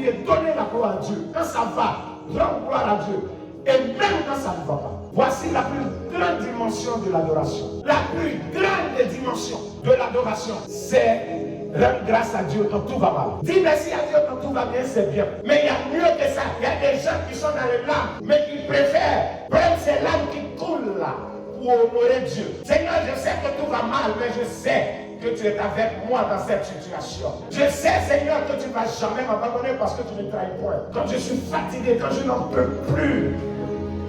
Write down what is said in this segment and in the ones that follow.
de donner la gloire à Dieu. Quand ça va, rends gloire à Dieu. Et même quand ça ne va pas. Voici la plus grande dimension de l'adoration. La plus grande dimension de l'adoration, c'est rendre grâce à Dieu quand tout va mal. Dis merci à Dieu quand tout va bien, c'est bien. Mais il y a mieux que ça. Il y a des gens qui sont dans les larmes, mais qui préfèrent prendre ces larmes qui coulent là pour honorer Dieu. Seigneur, je sais que tout va mal, mais je sais que tu es avec moi dans cette situation. Je sais, Seigneur, que tu ne vas jamais m'abandonner parce que tu ne trahis point. Quand je suis fatigué, quand je n'en peux plus,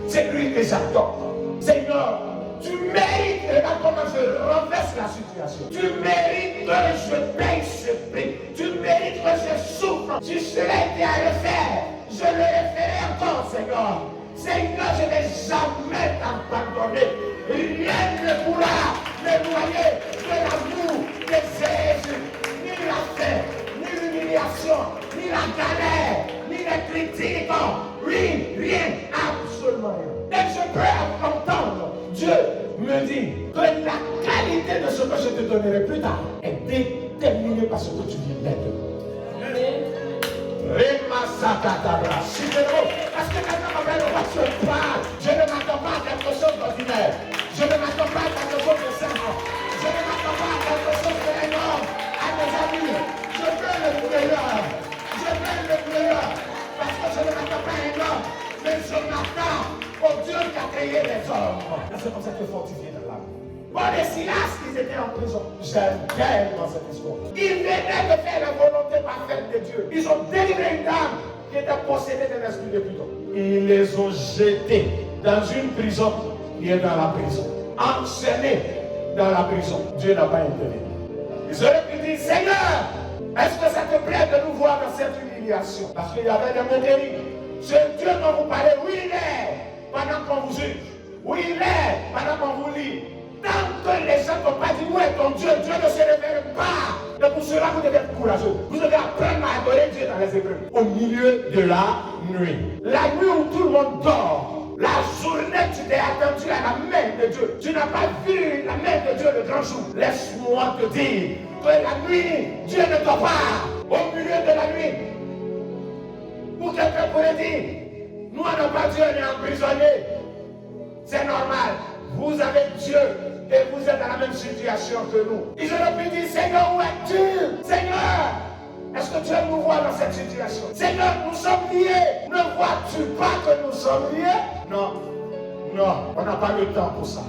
c'est lui que j'adore. Seigneur, tu mérites, regarde comment je renverse la situation. Tu mérites que je paye ce prix. Tu mérites que je souffre. Si je l'ai été à le faire, je le referai encore, Seigneur. Seigneur, je ne vais jamais t'abandonner. Rien ne pourra m'éloigner de l'amour de Jésus. Ni la faim, ni l'humiliation, ni la galère, ni les critiques. Rien, absolument rien. Et je peux entendre Dieu me dit que la qualité de ce que je te donnerai plus tard est déterminée par ce que tu viens d'être. Parce que quand on parle, je ne m'attends pas à quelque chose d'ordinaire. Je ne m'attends pas à quelque chose de simple. Je ne m'attends pas à quelque chose d'énorme. À mes amis, je veux le meilleur. Je veux le meilleur. Parce que je ne m'attends pas à énorme. Mais je m'attends au Dieu qui a créé les hommes. C'est comme ça que fortifié dans l'âme. Paul et Silas, ils étaient en prison. J'aime tellement cette histoire. Ils venaient de faire la volonté parfaite de Dieu. Ils ont délivré une dame qui était possédée d'un esprit de Pluton. Ils les ont jetés dans une prison qui est dans la prison. Enchaînés dans la prison. Dieu n'a pas intervenu. Ils auraient pu dire, Seigneur, est-ce que ça te plaît de nous voir dans cette humiliation? Parce qu'il y avait des moqueries. C'est Dieu dont vous parlez, oui il est, pendant qu'on vous juge. Oui il est, pendant qu'on vous lit. Tant que les gens n'ont pas dit, où est ton Dieu? Dieu ne se révèle pas. Et pour cela, vous devez être courageux. Vous devez apprendre à adorer Dieu dans les épreuves. Au milieu de la nuit. La nuit où tout le monde dort. La journée, tu t'es attendu à la main de Dieu. Tu n'as pas vu la main de Dieu le grand jour. Laisse-moi te dire que la nuit, Dieu ne dort pas. Au milieu de la nuit. Pour quelqu'un pourrait dire, nous n'avons pas Dieu, on est emprisonné. C'est normal. Vous avez Dieu et vous êtes dans la même situation que nous. Ils auraient pu dire, Seigneur, où es-tu? Seigneur, est-ce que tu aimes nous voir dans cette situation? Seigneur, nous sommes liés. Ne vois-tu pas que nous sommes liés? Non, on n'a pas le temps pour ça.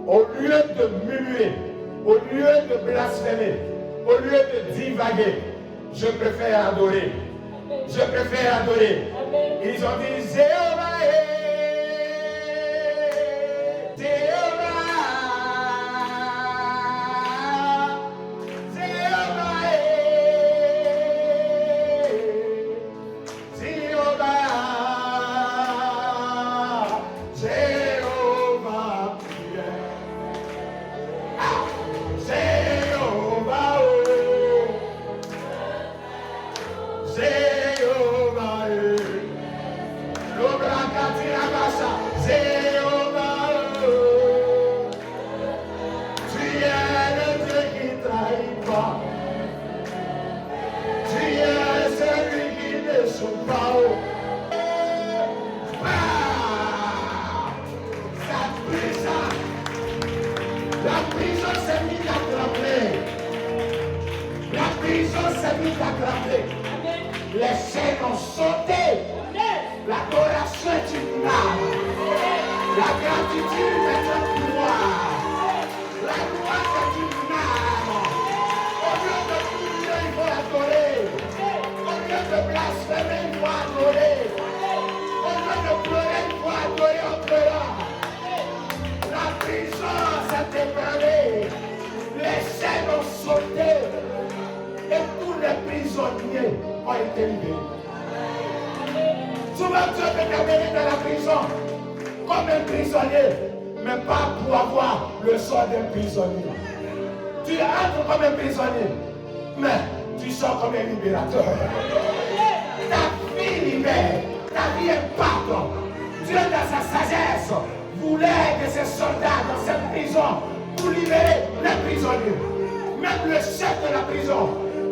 Au lieu de muer, au lieu de blasphémer, au lieu de divaguer, je préfère adorer. Je préfère adorer. Ils ont dit, Jéhovah est. Les chaînes ont sauté. L'adoration est une arme. La gratitude est un pouvoir. La gloire est une arme. Au lieu de prier, il faut adorer. Au lieu de blasphémer, il faut adorer. Au lieu de pleurer, il faut adorer en pleurant. La prison s'est ébranlée. Les chaînes ont sauté. Et tous les prisonniers ont été libérés. Souvent Dieu peut t'amener dans la prison comme un prisonnier, mais pas pour avoir le sort d'un prisonnier. Tu entres comme un prisonnier, mais tu sors comme un libérateur. Ta vie libère, ta vie est pardon. Dieu dans sa sagesse voulait que ces soldats dans cette prison pour libérer les prisonniers. Même le chef de la prison,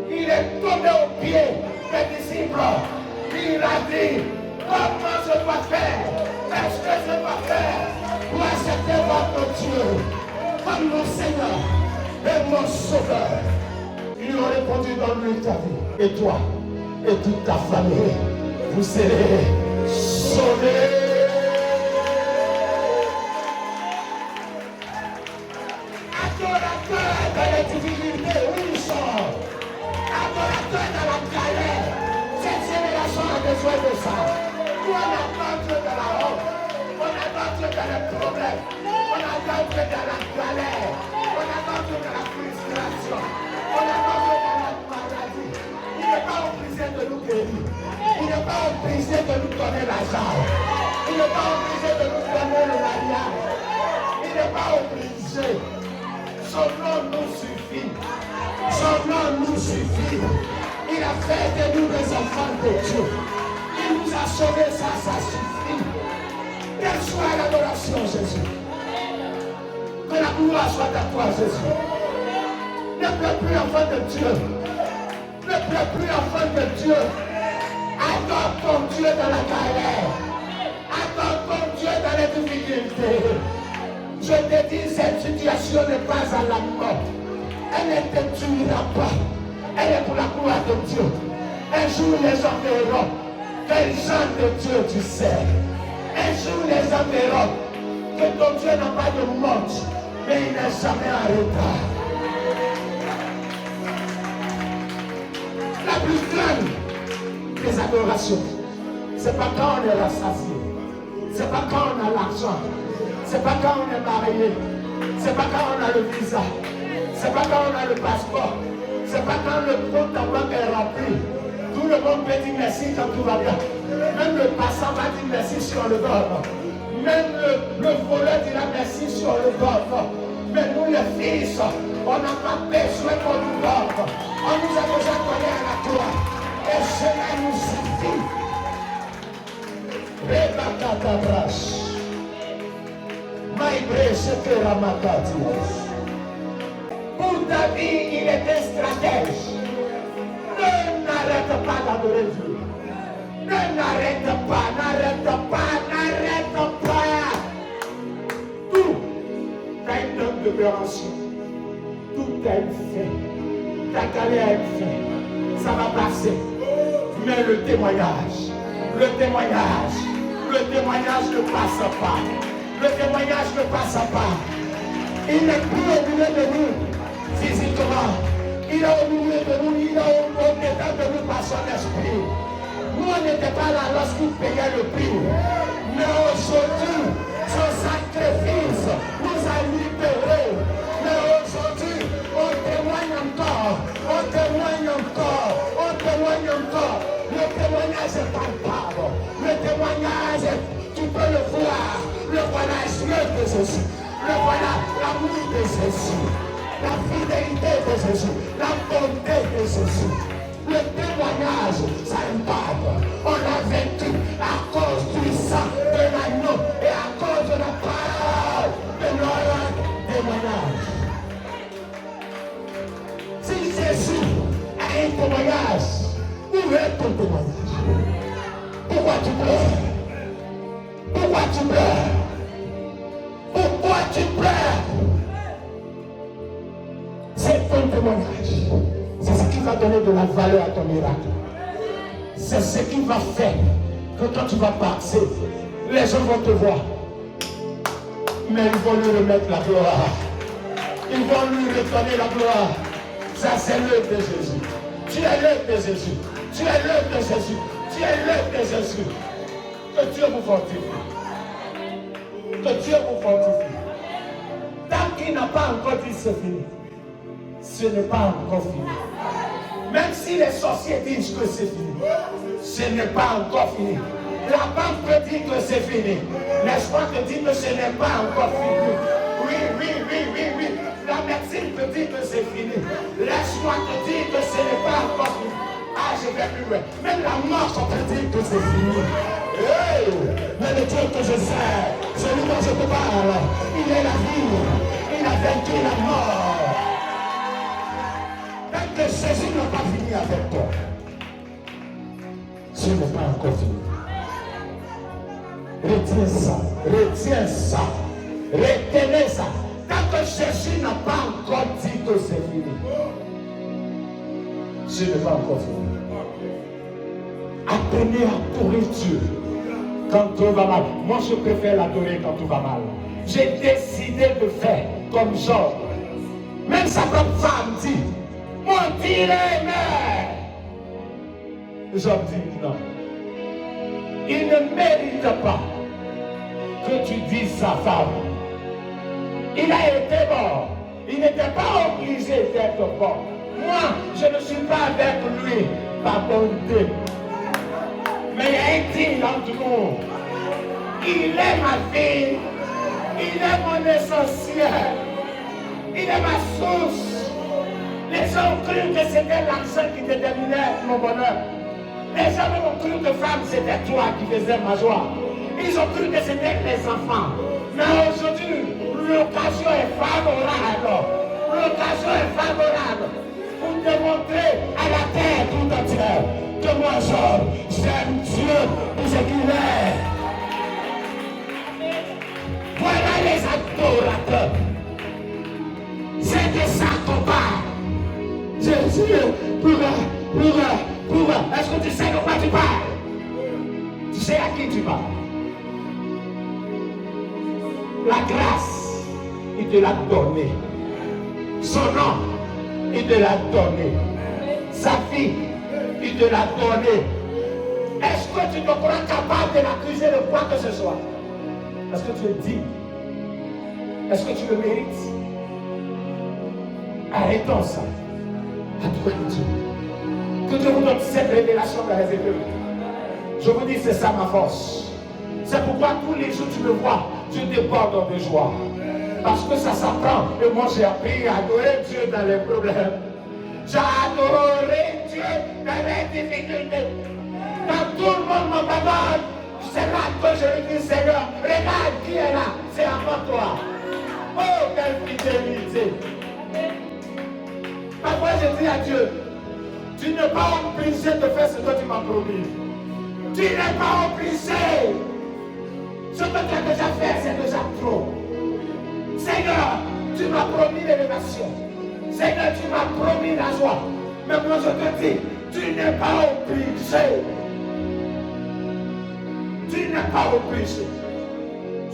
il est tombé aux pieds des disciples dit, comment je dois faire? Qu'est-ce que je dois faire pour accepter votre Dieu comme mon Seigneur et mon Sauveur? Ils ont répondu, donne-lui ta vie. Et toi et toute ta famille, vous serez sauvés. Adorateur dans les difficultés, où ils sont? Adorateur dans la galère. Cette génération a besoin de ça. Nous, on adore Dieu dans la honte. On adore Dieu dans les problèmes. On adore Dieu dans la galère. On adore Dieu dans la frustration. On adore Dieu dans la maladie. Il n'est pas obligé de nous guérir. Il n'est pas obligé de nous donner l'argent. Il n'est pas obligé de nous donner le mariage. Il n'est pas obligé. Son nom nous suffit. Son nom nous suffit. Il a fait de nous des enfants de Dieu. Il nous a sauvés, ça suffit. Quelle soit l'adoration, Jésus. Que la gloire soit à toi, Jésus. Ne pleure plus enfant de Dieu. Ne pleure plus enfant de Dieu. Adore ton Dieu dans la galère. Adore ton Dieu dans les difficultés. Je te dis, cette situation n'est pas à la mort. Elle ne te tuera pas. Elle est pour la gloire de Dieu. Un jour les hommes verront quel genre de Dieu tu sais. Un jour les hommes verront que ton Dieu n'a pas de mort, mais il n'est jamais en retard. La plus grande des adorations, c'est pas quand on est rassasié, c'est pas quand on a l'argent, c'est pas quand on est marié, c'est pas quand on a le visa, c'est pas quand on a le passeport, c'est pas quand le compte en banque est rempli. Tout le monde peut dire merci quand tout va bien. Même le passant va dire merci sur le golf. Même le voleur dira merci sur le golf. Mais nous les fils, on n'a pas besoin qu'on nous donne. On nous a déjà donné à la croix. Et cela nous suffit. Pour David, il était stratège. Ne n'arrête pas d'adorer Dieu. N'arrête pas. Tout a une date de péremption. Tout a une fin. Ta galère a une fin. Ça va passer. Mais le témoignage ne passe pas. Le témoignage ne passe pas. Il n'est plus au milieu de nous physiquement. Il est au milieu de nous, il est au dedans de nous par son esprit. Nous, on n'était pas là lorsqu'il payait le prix. Mais aujourd'hui, son sacrifice nous a libérés. Mais aujourd'hui, on témoigne encore. Le témoignage est palpable. Le témoignage, tu peux le voir. Le voilà de Jésus. Le voilà l'amour de Jésus. La fidélité de Jésus. La bonté de Jésus. Le témoignage, ça impacte. On a vaincu à cause du sang de l'agneau et à cause de la parole de notre témoignage. Si Jésus a un témoignage, où est ton témoignage? Pourquoi tu pleures? C'est ton témoignage. C'est ce qui va donner de la valeur à ton miracle. C'est ce qui va faire que quand tu vas passer, les gens vont te voir. Mais ils vont lui remettre la gloire. Ils vont lui redonner la gloire. Ça, c'est l'œuvre de Jésus. Tu es l'œuvre de Jésus. Que Dieu vous fortifie. Tant qu'il n'a pas encore dit c'est fini, ce n'est pas encore fini. Même si les sorciers disent que c'est fini, ce n'est pas encore fini. La banque peut dire que c'est fini. L'espoir te dit que ce n'est pas encore fini. Oui. La médecine peut dire que c'est fini. Laisse-moi te dire que ce n'est pas encore fini. Ah, je vais plus loin. Même la mort peut dire que c'est fini. Hey, mais le Dieu que je sers, celui dont je te parle, il est la vie. Il a vaincu la mort. Même que Jésus n'a pas fini avec toi. Ce n'est pas encore fini. Retiens ça. Retiens ça. Retenez ça. Tant que Jésus n'a pas encore dit que c'est fini. Ce n'est pas encore fini. Apprenez à adorer Dieu quand tout va mal. Moi, je préfère l'adorer quand tout va mal. J'ai décidé de faire comme Job. Même sa propre femme dit, mon Dieu mais Job dit non. Il ne mérite pas que tu dises sa femme. Il a été mort. Il n'était pas obligé d'être mort. Moi, je ne suis pas avec lui par bonté. Mais il y a un deal entre nous. Il est ma fille. Il est mon essentiel. Il est ma source. Les gens ont cru que c'était l'argent qui déterminait mon bonheur. Les gens ont cru que femme, c'était toi qui faisais ma joie. Ils ont cru que c'était les enfants. Mais aujourd'hui, l'occasion est favorable. L'occasion est favorable pour démontrer à la terre tout entière que moi, j'aime Dieu pour ce qu'il est. Voilà les adorateurs. C'est de ça qu'on parle. Jésus, pourquoi? Est-ce que tu sais de quoi tu parles? Tu sais à qui tu parles? La grâce, il te l'a donné. Son nom, il te l'a donné. Sa fille, il te l'a donné. Est-ce que tu te crois capable de l'accuser de quoi que ce soit? Est-ce que tu le dis? Est-ce que tu le mérites? Arrêtons ça. Adorez Dieu. Que Dieu vous donne cette révélation dans les Écritures. Je vous dis, c'est ça ma force. C'est pourquoi tous les jours tu me vois, je déborde de joie. Parce que ça s'apprend. Et moi j'ai appris à adorer Dieu dans les problèmes. J'ai adoré Dieu dans les difficultés. Quand tout le monde m'abandonne, c'est là que je lui dis, Seigneur, regarde qui est là, c'est avant toi. Oh, quelle fidélité. Parfois je dis à Dieu, tu n'es pas obligé de faire ce que tu m'as promis. Tu n'es pas obligé. Ce que tu as déjà fait, c'est déjà trop. Seigneur, tu m'as promis l'élévation. Seigneur, tu m'as promis la joie. Mais moi je te dis, tu n'es pas obligé. Tu n'es pas obligé.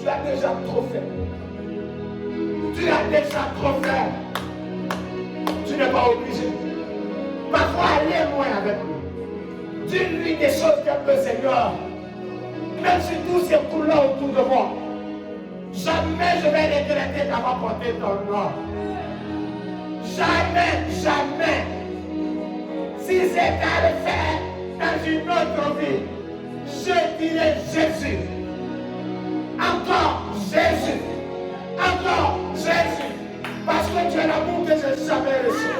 Tu as déjà trop fait. Tu as déjà trop fait. Tu n'es pas obligé. Parfois, allez loin avec lui. Dis-lui des choses qu'un peu, Seigneur. Même si tout s'écoule là autour de moi, jamais je vais regretter d'avoir porté ton nom. Jamais, jamais. Si c'était à le faire dans une autre vie, je dirais Jésus. Encore Jésus. Encore Jésus. Parce que tu es l'amour que je n'ai jamais reçu.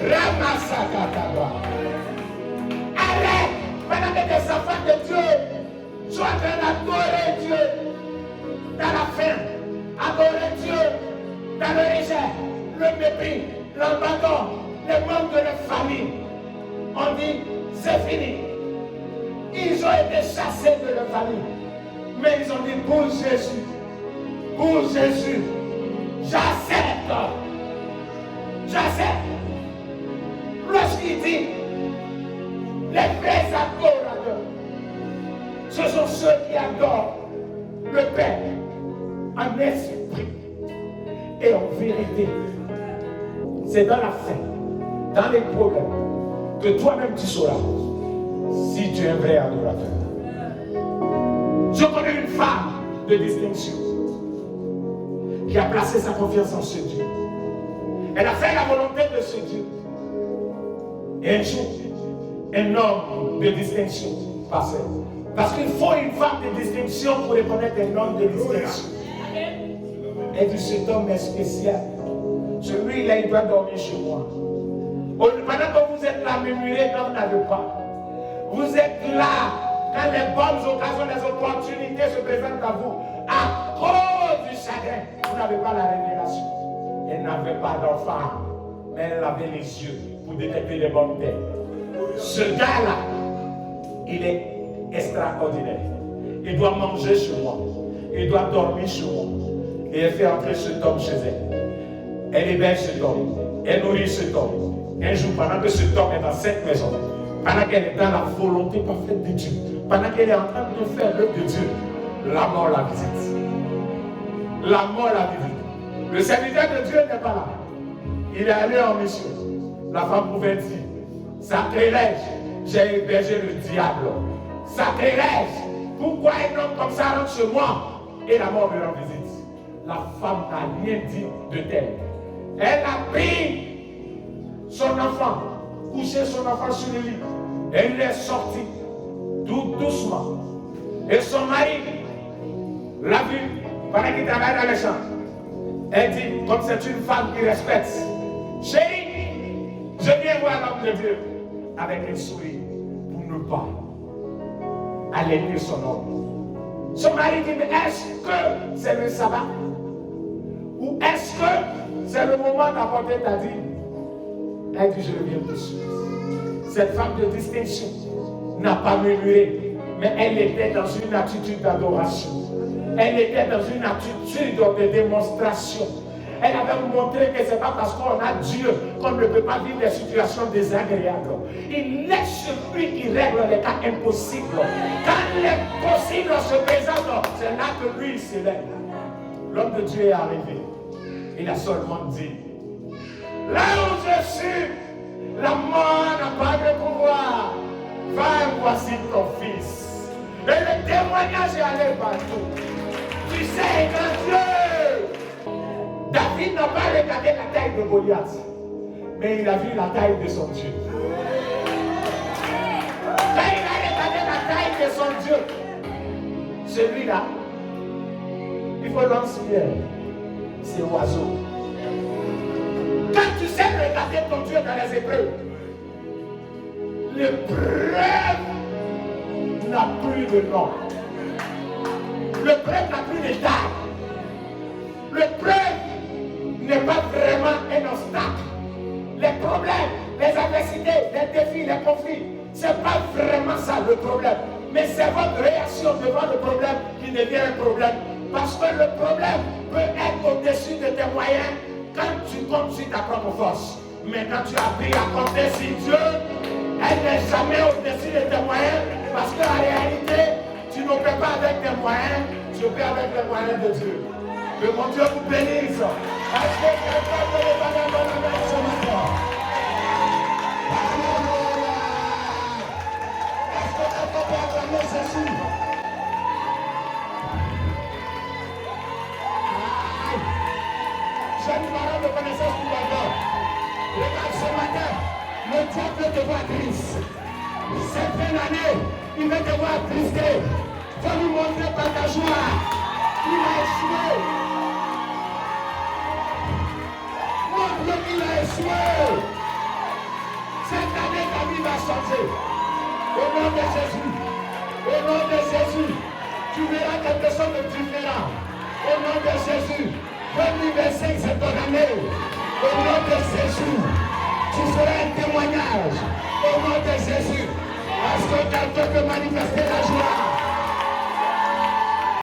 Ramasakataba. Allez, pendant que des enfants de Dieu sont en train d'adorer Dieu dans la faim, adorer Dieu dans le rejet, le mépris, l'abandon, le manque de leur famille. On dit, c'est fini. Ils ont été chassés de leur famille. Mais ils ont dit, pour Jésus, j'accepte. J'accepte. Lorsqu'il dit, les vrais adorateurs, ce sont ceux qui adorent le Père en esprit et en vérité. C'est dans la faim, dans les problèmes, que toi-même tu sauras si tu es un vrai adorateur. Je connais une femme de distinction qui a placé sa confiance en ce Dieu. Elle a fait la volonté de ce Dieu. Et un jour, un homme de distinction passait. Parce qu'il faut une femme de distinction pour reconnaître un homme de distinction. Elle dit, cet homme est spécial. Celui-là, il doit dormir chez moi. Pendant que vous êtes là, murmurez quand vous n'avez pas. Vous êtes là, quand les bonnes occasions, les opportunités se présentent à vous. À cause du chagrin, vous n'avez pas la révélation. Elle n'avait pas d'enfant. mais elle avait les yeux pour détecter les bonnes terres. Ce gars-là, il est extraordinaire. Il doit manger chez moi. Il doit dormir chez moi. Et elle fait entrer cet homme chez elle. Elle héberge cet homme. Elle nourrit cet homme. Un jour, pendant que cet homme est dans cette maison, pendant qu'elle est dans la volonté parfaite de Dieu, pendant qu'elle est en train de faire l'œuvre de Dieu, la mort la visite. La mort la visite. Le serviteur de Dieu n'est pas là. Il est allé en mission. La femme pouvait dire, sacrilège, j'ai hébergé le diable. Sacrilège, pourquoi un homme comme ça rentre chez moi et la mort me rend visite? La femme n'a rien dit de tel. Elle a pris son enfant, couché son enfant sur le lit. Et il est sorti tout doucement. Et son mari l'a vu pendant qu'il travaille dans les champs. Elle dit, comme c'est une femme qui respecte, chérie, je viens voir l'homme de Dieu avec un sourire pour ne pas aligner son homme. Son mari dit, mais est-ce que c'est le sabbat? Ou est-ce que c'est le moment d'apporter ta dîme? Elle dit, je reviens tout de suite. Cette femme de distinction n'a pas murmuré, mais elle était dans une attitude d'adoration. Elle était dans une attitude de démonstration. Elle avait montré que ce n'est pas parce qu'on a Dieu qu'on ne peut pas vivre des situations désagréables. Il laisse celui qui règle les cas impossibles. Quand l'impossible se présente, c'est là que lui s'élève. L'homme de Dieu est arrivé. Il a seulement dit, là où je suis, la mort n'a pas de pouvoir. Va, voici ton fils. Et le témoignage est allé partout. Tu sais, grand Dieu, David n'a pas regardé la taille de Goliath, mais il a vu la taille de son Dieu. Quand il a regardé la taille de son Dieu, celui-là, il faut lance-pierre, c'est oiseau. Quand tu sais regarder ton Dieu dans les épreuves, l'épreuve n'a plus de nom. L'épreuve n'a plus de taille. L'épreuve n'est pas vraiment un obstacle. Les problèmes, les adversités, les défis, les conflits, ce n'est pas vraiment ça le problème. Mais c'est votre réaction devant le problème qui devient un problème. Parce que le problème peut être au-dessus de tes moyens quand tu comptes sur ta propre force. Mais quand tu as appris à compter sur Dieu, elle n'est jamais au-dessus de tes moyens. Parce qu'en réalité, tu n'opères pas avec tes moyens, tu opères avec les moyens de Dieu. Que mon Dieu vous bénisse. Est-ce que quelqu'un peut le donner dans la main ce matin? Est-ce que quelqu'un peut acclamer Jésus? J'ai une parole de connaissance pour toi. Regarde ce matin, le diable veut te voir triste. Cette fin d'année, il veut te voir tristé. Il faut lui montrer par ta joie. Il a échoué. Montre-le qu'il a échoué. Cette année, ta vie va changer. Au nom de Jésus. Au nom de Jésus. Tu verras quelque chose de différent. Au nom de Jésus. 2025, c'est ton année. Au nom de Jésus. Tu seras un témoignage. Au nom de Jésus. Est-ce que quelqu'un peut manifester la joie?